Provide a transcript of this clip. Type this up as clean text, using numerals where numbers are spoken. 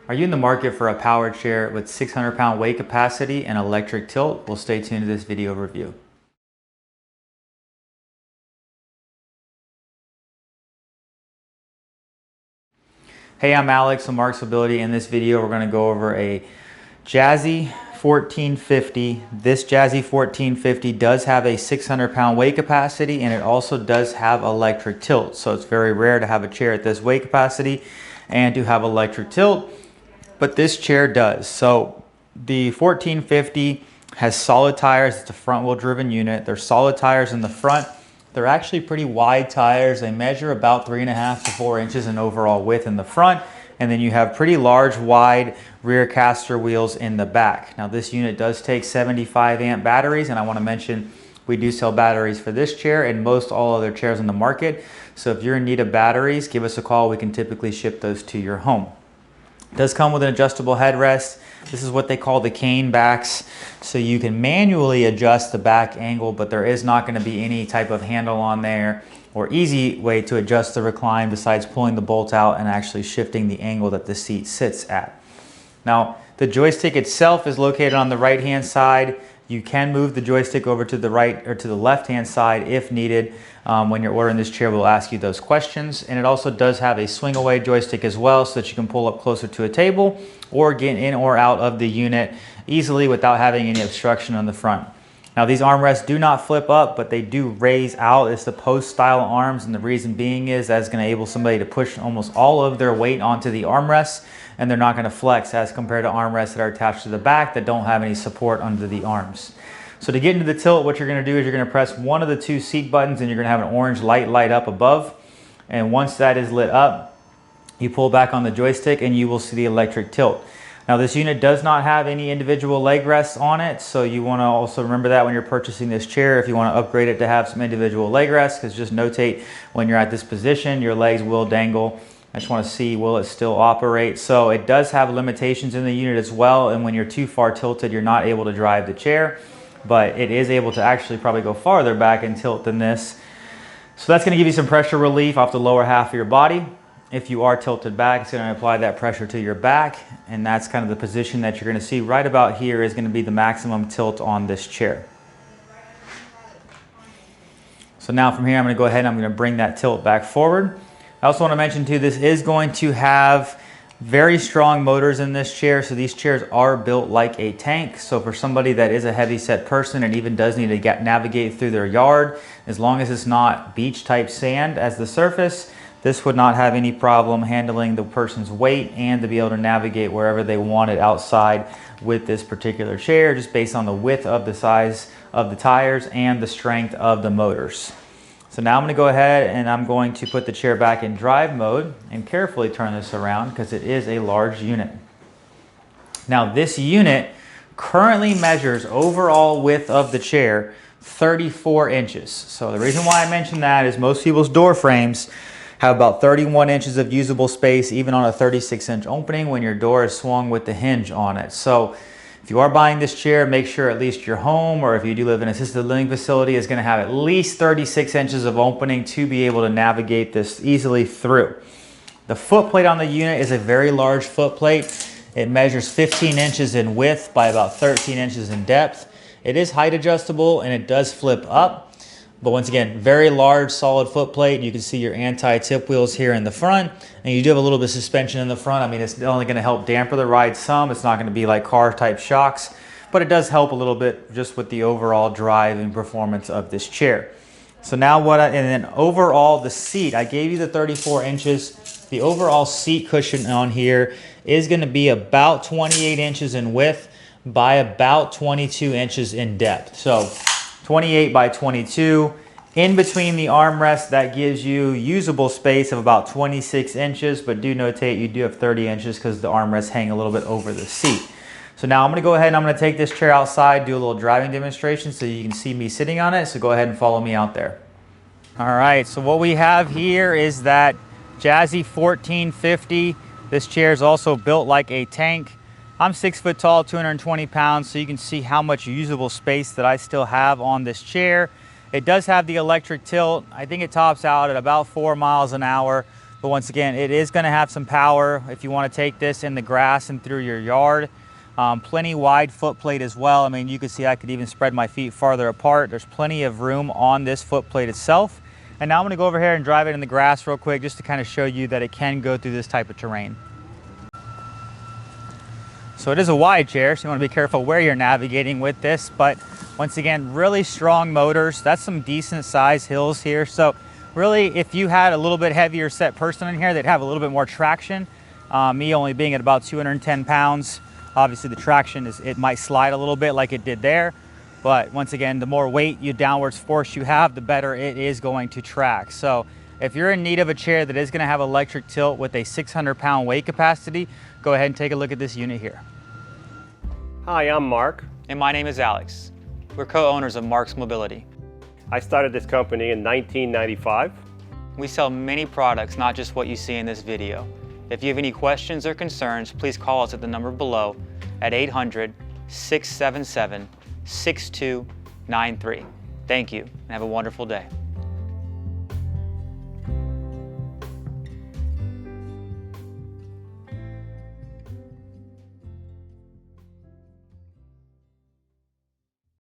Are you in the market for a power chair with 600-pound weight capacity and electric tilt? Well, stay tuned to this video review. Hey, I'm Alex from Marc's Ability. In this video, we're going to go over a Jazzy 1450. This Jazzy 1450 does have a 600-pound weight capacity, and it also does have electric tilt. So it's very rare to have a chair at this weight capacity and to have electric tilt, but this chair does. So the 1450 has solid tires. It's a front wheel driven unit. There's solid tires in the front. They're actually pretty wide tires. They measure about 3.5 to 4 inches in overall width in the front. And then you have pretty large, wide rear caster wheels in the back. Now this unit does take 75 amp batteries, and I want to mention we do sell batteries for this chair and most all other chairs on the market. So if you're in need of batteries, give us a call. We can typically ship those to your home. It does come with an adjustable headrest. This is what they call the cane backs. So you can manually adjust the back angle, but there is not going to be any type of handle on there or easy way to adjust the recline besides pulling the bolt out and actually shifting the angle that the seat sits at. Now, the joystick itself is located on the right-hand side. You can move the joystick over to the right or to the left-hand side if needed. When you're ordering this chair, we'll ask you those questions. And it also does have a swing-away joystick as well, so that you can pull up closer to a table or get in or out of the unit easily without having any obstruction on the front. Now, these armrests do not flip up, but they do raise out. It's the post-style arms, and the reason being is that's going to enable somebody to push almost all of their weight onto the armrests, and they're not going to flex as compared to armrests that are attached to the back that don't have any support under the arms. So to get into the tilt, what you're going to do is you're going to press one of the two seat buttons, and you're going to have an orange light up above. And once that is lit up, you pull back on the joystick and you will see the electric tilt. Now this unit does not have any individual leg rests on it, so you want to also remember that when you're purchasing this chair. If you want to upgrade it to have some individual leg rests, because just notate when you're at this position, your legs will dangle. I just want to see, will it still operate? So it does have limitations in the unit as well, and when you're too far tilted, you're not able to drive the chair, but it is able to actually probably go farther back and tilt than this. So that's going to give you some pressure relief off the lower half of your body. If you are tilted back, it's going to apply that pressure to your back, and that's kind of the position that you're going to see right about here is going to be the maximum tilt on this chair. So now from here, I'm going to go ahead and I'm going to bring that tilt back forward. I also want to mention too, this is going to have very strong motors in this chair. So these chairs are built like a tank. So for somebody that is a heavy set person and even does need to navigate through their yard, as long as it's not beach type sand as the surface, this would not have any problem handling the person's weight and to be able to navigate wherever they wanted outside with this particular chair, just based on the width of the size of the tires and the strength of the motors. So now I'm going to go ahead and I'm going to put the chair back in drive mode and carefully turn this around because it is a large unit. Now this unit currently measures overall width of the chair 34 inches. So the reason why I mention that is most people's door frames have about 31 inches of usable space, even on a 36-inch opening when your door is swung with the hinge on it. So if you are buying this chair, make sure at least your home, or if you do live in an assisted living facility, is going to have at least 36 inches of opening to be able to navigate this easily through. The foot plate on the unit is a very large foot plate. It measures 15 inches in width by about 13 inches in depth. It is height adjustable and it does flip up. But once again, very large solid foot plate. You can see your anti-tip wheels here in the front, and you do have a little bit of suspension in the front. I mean, it's only going to help damper the ride some. It's not going to be like car type shocks, but it does help a little bit just with the overall drive and performance of this chair. So now and then overall the seat, I gave you the 34 inches. The overall seat cushion on here is going to be about 28 inches in width by about 22 inches in depth. So 28 by 22. In between the armrest, that gives you usable space of about 26 inches, but do notate you do have 30 inches because the armrests hang a little bit over the seat. So now I'm going to go ahead and I'm going to take this chair outside, do a little driving demonstration so you can see me sitting on it. So go ahead and follow me out there. All right, so what we have here is that Jazzy 1450. This chair is also built like a tank. I'm 6 foot tall, 220 pounds, so you can see how much usable space that I still have on this chair. It does have the electric tilt. I think it tops out at about 4 miles an hour. But once again, it is going to have some power if you want to take this in the grass and through your yard. Plenty wide foot plate as well. I mean, you can see I could even spread my feet farther apart. There's plenty of room on this foot plate itself. And now I'm going to go over here and drive it in the grass real quick just to kind of show you that it can go through this type of terrain. So it is a wide chair, so you want to be careful where you're navigating with this. But once again, really strong motors. That's some decent size hills here. So really, if you had a little bit heavier set person in here, they'd have a little bit more traction. Me only being at about 210 pounds, obviously the traction it might slide a little bit like it did there. But once again, the more weight you downwards force you have, the better it is going to track. So if you're in need of a chair that is going to have electric tilt with a 600-pound weight capacity, go ahead and take a look at this unit here. Hi, I'm Mark. And my name is Alex. We're co-owners of Marc's Mobility. I started this company in 1995. We sell many products, not just what you see in this video. If you have any questions or concerns, please call us at the number below at 800-677-6293. Thank you, and have a wonderful day.